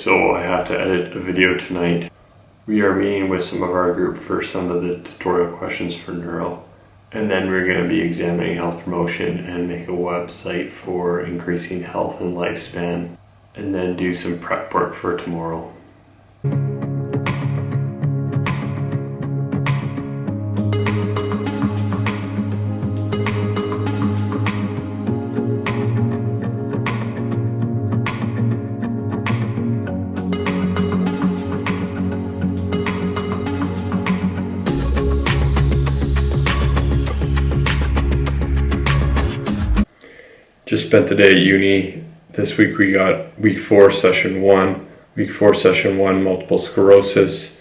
so I have to edit a video tonight. We are meeting with some of our group for some of the tutorial questions for neuro. And then we're going to be examining health promotion and make a website for increasing health and lifespan. And then do some prep work for tomorrow. Just spent the day at uni. This week we got week 4, session 1. Week 4, session 1, multiple sclerosis,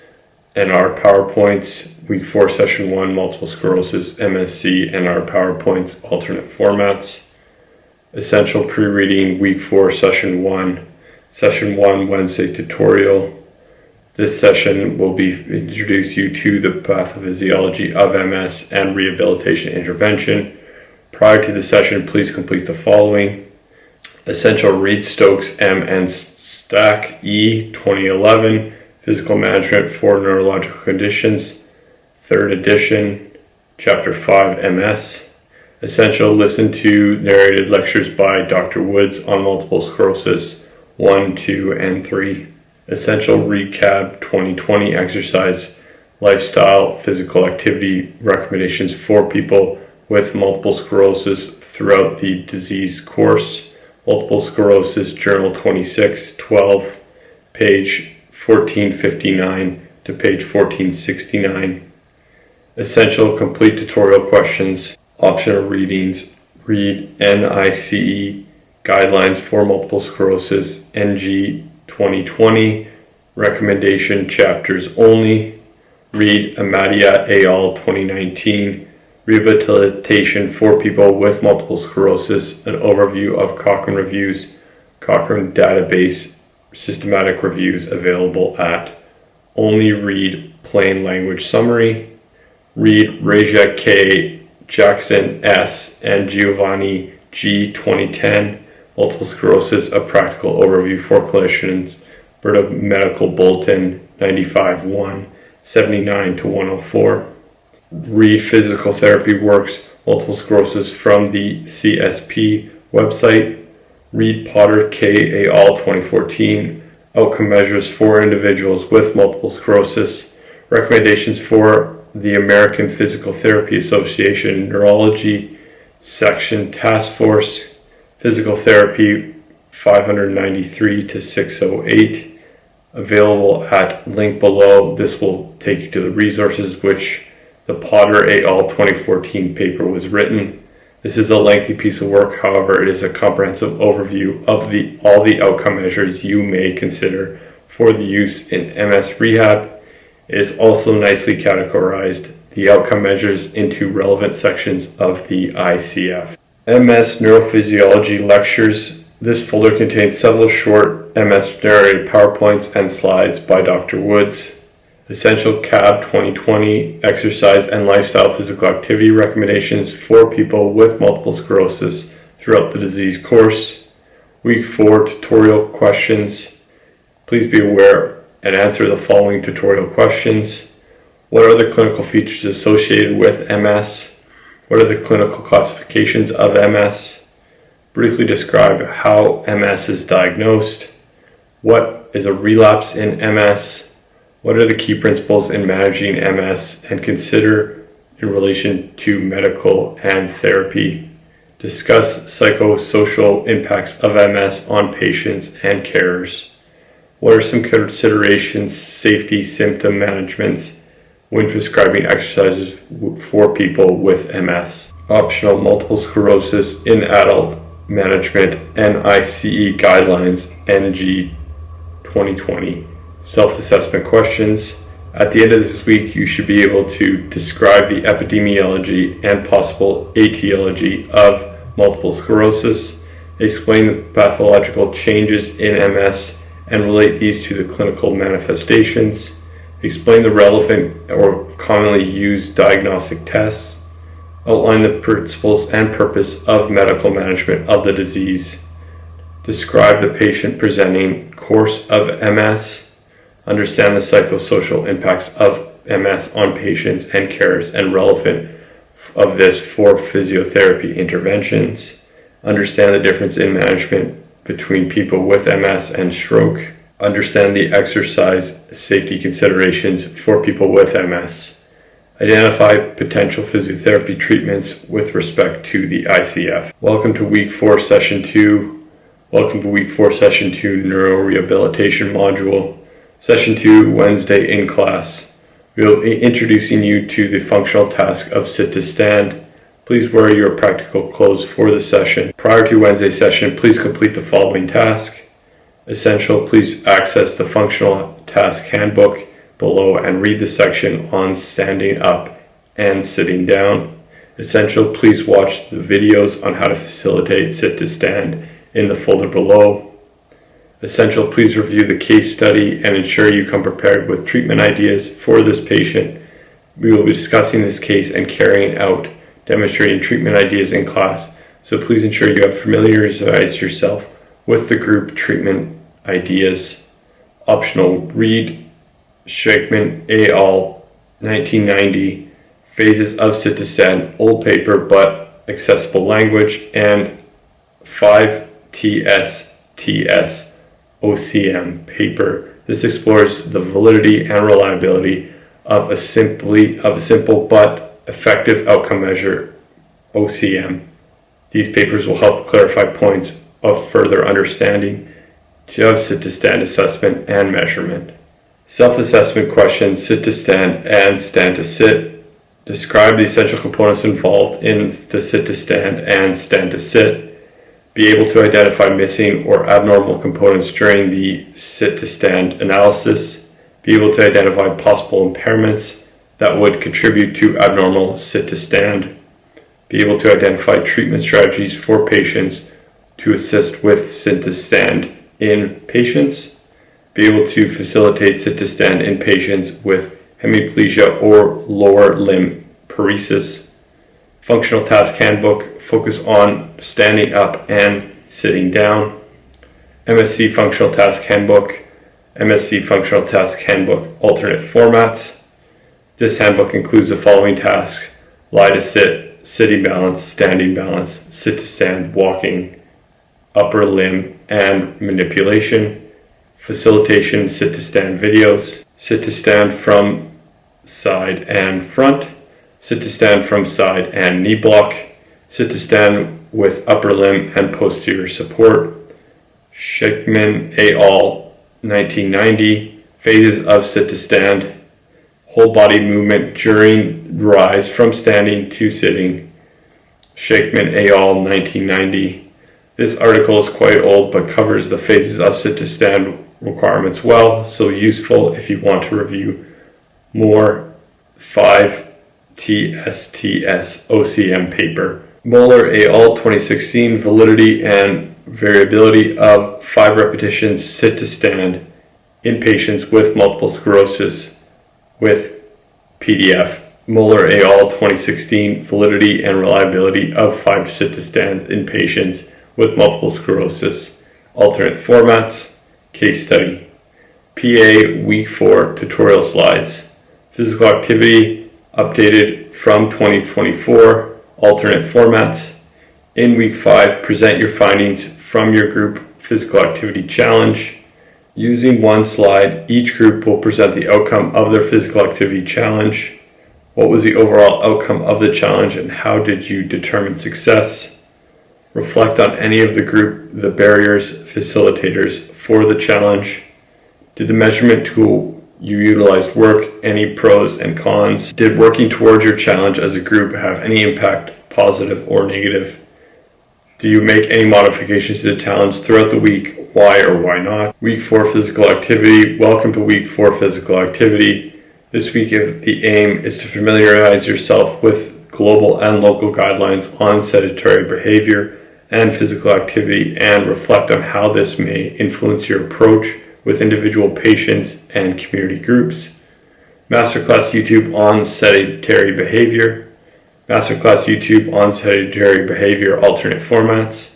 and our PowerPoints. Week 4, session 1, multiple sclerosis, MSC, and our PowerPoints alternate formats. Essential pre-reading, week 4, session 1. Session 1, Wednesday tutorial. This session will introduce you to the pathophysiology of MS and rehabilitation intervention. Prior to the session, please complete the following. Essential Reed Stokes M and Stack E 2011, Physical Management for Neurological Conditions, 3rd edition, Chapter 5 MS. Essential Listen to narrated lectures by Dr. Woods on multiple sclerosis 1, 2, and 3. Essential Recap 2020 Exercise, Lifestyle, Physical Activity Recommendations for people with multiple sclerosis throughout the disease course. Multiple Sclerosis Journal 26/12, page 1459 to page 1469. Essential complete tutorial questions. Optional readings. Read NICE Guidelines for Multiple Sclerosis NG 2020. Recommendation chapters only. Read Amadia et al. 2019. Rehabilitation for people with multiple sclerosis, an overview of Cochrane reviews, Cochrane database, systematic reviews available at. Only read plain language summary. Read Rajak K, Jackson S, and Giovanni G 2010, Multiple Sclerosis, a practical overview for clinicians, British Medical Bulletin 95-1, 79-104. Read Physical Therapy Works, Multiple Sclerosis from the CSP website. Read Potter K et al. 2014, Outcome Measures for Individuals with Multiple Sclerosis. Recommendations for the American Physical Therapy Association Neurology Section Task Force. Physical Therapy 593-608. Available at link below. This will take you to the resources which the Potter et al. 2014 paper was written. This is a lengthy piece of work, however, it is a comprehensive overview of all the outcome measures you may consider for the use in MS rehab. It is also nicely categorized the outcome measures into relevant sections of the ICF. MS Neurophysiology Lectures. This folder contains several short MS narrated PowerPoints and slides by Dr. Woods. Essential CAB 2020 Exercise and Lifestyle Physical Activity Recommendations for people with multiple sclerosis throughout the disease course. Week 4 Tutorial Questions. Please be aware and answer the following tutorial questions. What are the clinical features associated with MS? What are the clinical classifications of MS? Briefly describe how MS is diagnosed. What is a relapse in MS? What are the key principles in managing MS and consider in relation to medical and therapy? Discuss psychosocial impacts of MS on patients and carers. What are some considerations, safety, symptom management when prescribing exercises for people with MS? Optional multiple sclerosis in adult management NICE guidelines NG 2020. Self-assessment questions. At the end of this week, you should be able to describe the epidemiology and possible etiology of multiple sclerosis, explain the pathological changes in MS and relate these to the clinical manifestations, explain the relevant or commonly used diagnostic tests, outline the principles and purpose of medical management of the disease, describe the patient presenting course of MS, understand the psychosocial impacts of MS on patients and carers and relevant of this for physiotherapy interventions, understand the difference in management between people with MS and stroke, understand the exercise safety considerations for people with MS, identify potential physiotherapy treatments with respect to the ICF. Welcome to week 4, session 2. Welcome to week 4, session 2, neurorehabilitation module. Session 2, Wednesday in class. We'll be introducing you to the functional task of sit to stand. Please wear your practical clothes for the session. Prior to Wednesday's session, please complete the following task. Essential, please access the functional task handbook below and read the section on standing up and sitting down. Essential, please watch the videos on how to facilitate sit to stand in the folder below. Essential, please review the case study and ensure you come prepared with treatment ideas for this patient. We will be discussing this case and carrying out demonstrating treatment ideas in class, so please ensure you have familiarized yourself with the group treatment ideas. Optional, read Shakeman et al. 1990, Phases of Sit to Stand, old paper but accessible language, and 5TSTS OCM paper. This explores the validity and reliability of a simple but effective outcome measure, OCM. These papers will help clarify points of further understanding of sit to stand assessment and measurement. Self-assessment questions, sit to stand and stand to sit. Describe the essential components involved in the sit to stand and stand to sit. Be able to identify missing or abnormal components during the sit to stand analysis. Be able to identify possible impairments that would contribute to abnormal sit to stand. Be able to identify treatment strategies for patients to assist with sit to stand in patients. Be able to facilitate sit to stand in patients with hemiplegia or lower limb paresis. Functional task handbook, focus on standing up and sitting down. MSc functional task handbook, MSc functional task handbook alternate formats. This handbook includes the following tasks: lie to sit, sitting balance, standing balance, sit to stand, walking, upper limb and manipulation, facilitation sit to stand videos, sit to stand from side and front, sit to stand from side and knee block, sit to stand with upper limb and posterior support. Shakeman et al. 1990, Phases of Sit to Stand, whole body movement during rise from standing to sitting. Shakeman et al. 1990. This article is quite old but covers the phases of sit to stand requirements well, so useful if you want to review more. 5TSTS OCM paper. Moeller et al. 2016, Validity and Variability of 5 repetitions sit to stand in patients with multiple sclerosis with PDF. Moeller et al. 2016, Validity and Reliability of 5 sit to stands in patients with multiple sclerosis. Alternate formats. Case study. PA Week 4 tutorial slides. Physical activity updated from 2024. Alternate formats. In Week 5, present your findings from your group physical activity challenge. Using one slide, each group will present the outcome of their physical activity challenge. What was the overall outcome of the challenge and how did you determine success? Reflect on any of the group, the barriers, facilitators for the challenge. Did the measurement tool you utilized work? Any pros and cons? Did working towards your challenge as a group have any impact, positive or negative? Do you make any modifications to the challenge throughout the week? Why or why not? Week 4 physical activity. Welcome to Week 4 physical activity. This week the aim is to familiarize yourself with global and local guidelines on sedentary behavior and physical activity and reflect on how this may influence your approach with individual patients and community groups. Masterclass YouTube on sedentary behavior. Masterclass YouTube on sedentary behavior alternate formats.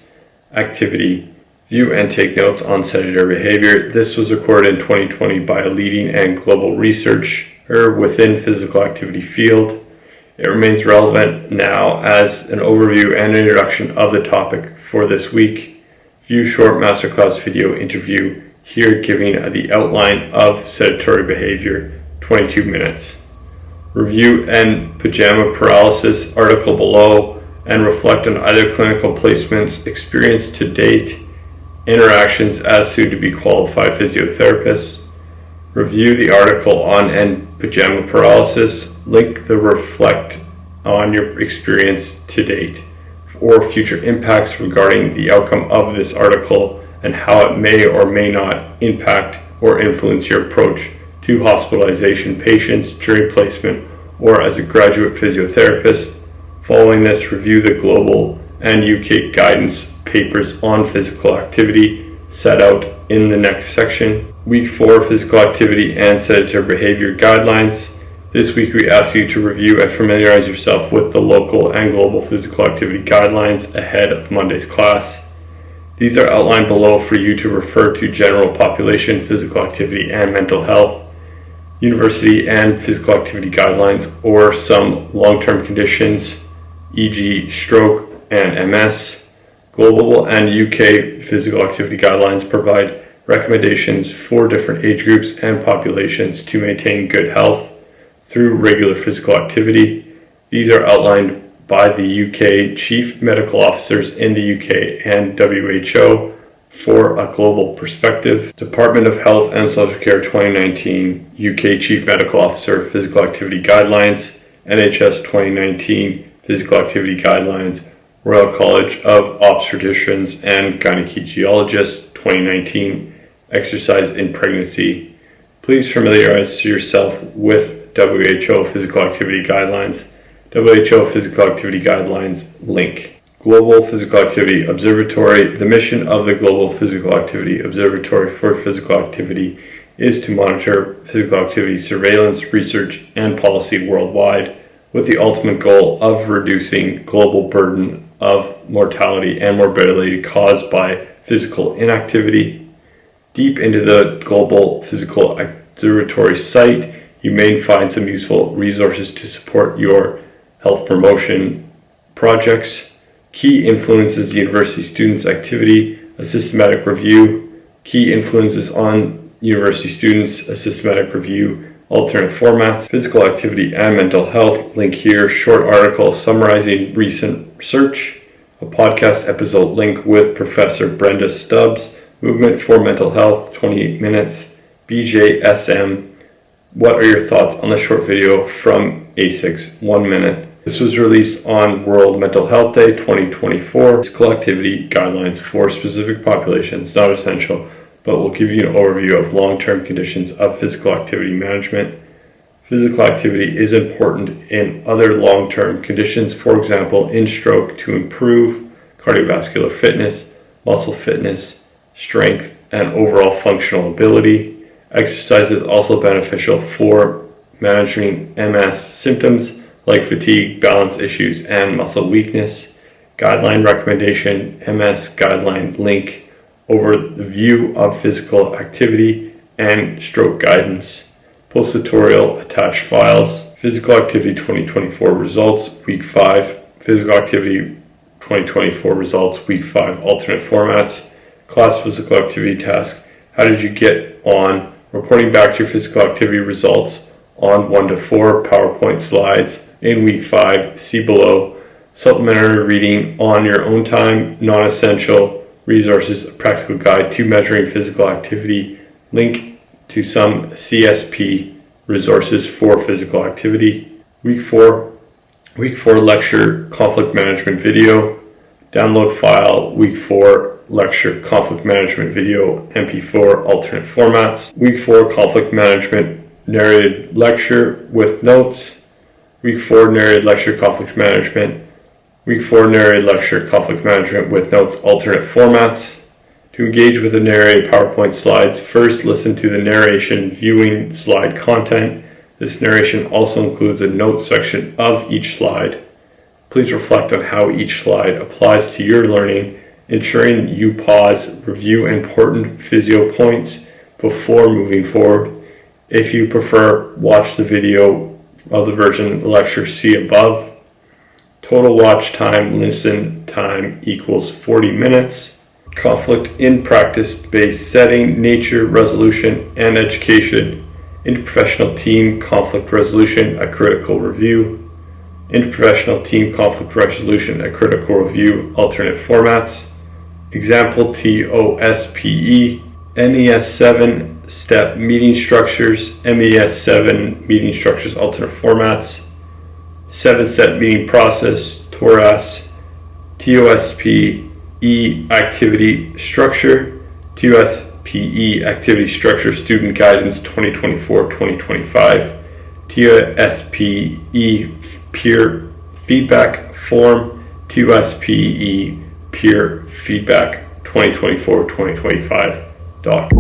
Activity. View and take notes on sedentary behavior. This was recorded in 2020 by a leading and global researcher within physical activity field. It remains relevant now as an overview and introduction of the topic for this week. View short masterclass video interview here giving the outline of sedentary behavior, 22 minutes. Review and pajama paralysis article below and reflect on either clinical placements experienced to date, interactions as soon to be qualified physiotherapists. Review the article on and pajama paralysis, link the reflect on your experience to date or future impacts regarding the outcome of this article and how it may or may not impact or influence your approach to hospitalization patients during placement or as a graduate physiotherapist. Following this, review the global and UK guidance papers on physical activity set out in the next section. Week 4 Physical Activity and Sedentary Behavior Guidelines. This week we ask you to review and familiarize yourself with the local and global physical activity guidelines ahead of Monday's class. These are outlined below for you to refer to general population, physical activity and mental health, university and physical activity guidelines, or some long-term conditions, e.g. stroke and MS. Global and UK physical activity guidelines provide recommendations for different age groups and populations to maintain good health through regular physical activity. These are outlined by the UK Chief Medical Officers in the UK and WHO for a global perspective. Department of Health and Social Care 2019 UK Chief Medical Officer Physical Activity Guidelines, NHS 2019 Physical Activity Guidelines, Royal College of Obstetricians and Gynecologists 2019 Exercise in Pregnancy. Please familiarize yourself with WHO Physical Activity Guidelines. WHO Physical Activity Guidelines link. Global Physical Activity Observatory. The mission of the Global Physical Activity Observatory for Physical Activity is to monitor physical activity surveillance, research, and policy worldwide with the ultimate goal of reducing global burden of mortality and morbidity caused by physical inactivity. Deep into the Global Physical Observatory site, you may find some useful resources to support your health promotion projects. Key influences university students' activity, a systematic review. Key influences on university students, a systematic review, alternate formats, physical activity and mental health, link here, short article summarizing recent research, a podcast episode link with Professor Brenda Stubbs, Movement for Mental Health, 28 minutes, BJSM. What are your thoughts on the short video from ASICS, 1 minute? This was released on World Mental Health Day 2024. Physical activity guidelines for specific populations, not essential, but will give you an overview of long-term conditions of physical activity management. Physical activity is important in other long-term conditions, for example, in stroke to improve cardiovascular fitness, muscle fitness, strength, and overall functional ability. Exercise is also beneficial for managing MS symptoms like fatigue, balance issues, and muscle weakness. Guideline recommendation, MS guideline link, overview of physical activity and stroke guidance. Post-tutorial attached files. Physical Activity 2024 results, Week 5. Physical Activity 2024 results, Week 5, alternate formats. Class physical activity task. How did you get on? Reporting back to your physical activity results on 1 to 4 PowerPoint slides in Week 5. See below. Supplementary reading on your own time, non-essential resources, a practical guide to measuring physical activity, link to some CSP resources for physical activity. Week 4 lecture conflict management video, download file, Week 4 lecture conflict management video, MP4 alternate formats. Week 4 conflict management narrated lecture with notes. Week 4 narrated lecture conflict management. Week 4 narrated lecture conflict management with notes alternate formats. To engage with the narrated PowerPoint slides, first listen to the narration viewing slide content. This narration also includes a notes section of each slide. Please reflect on how each slide applies to your learning ensuring you pause, review important physio points before moving forward. If you prefer, watch the video of the version lecture see above. Total watch time, listen time equals 40 minutes. Conflict in practice-based setting, nature, resolution, and education. Interprofessional team conflict resolution, a critical review. Interprofessional team conflict resolution, a critical review, alternate formats. Example TOSPE, MES 7 step meeting structures, MES 7 meeting structures, alternate formats. 7-step meeting process, TORAS, TOSPE activity structure, TOSPE activity structure, student guidance 2024-2025, TOSPE peer feedback form, TOSPE peer feedback 2024-2025 doc.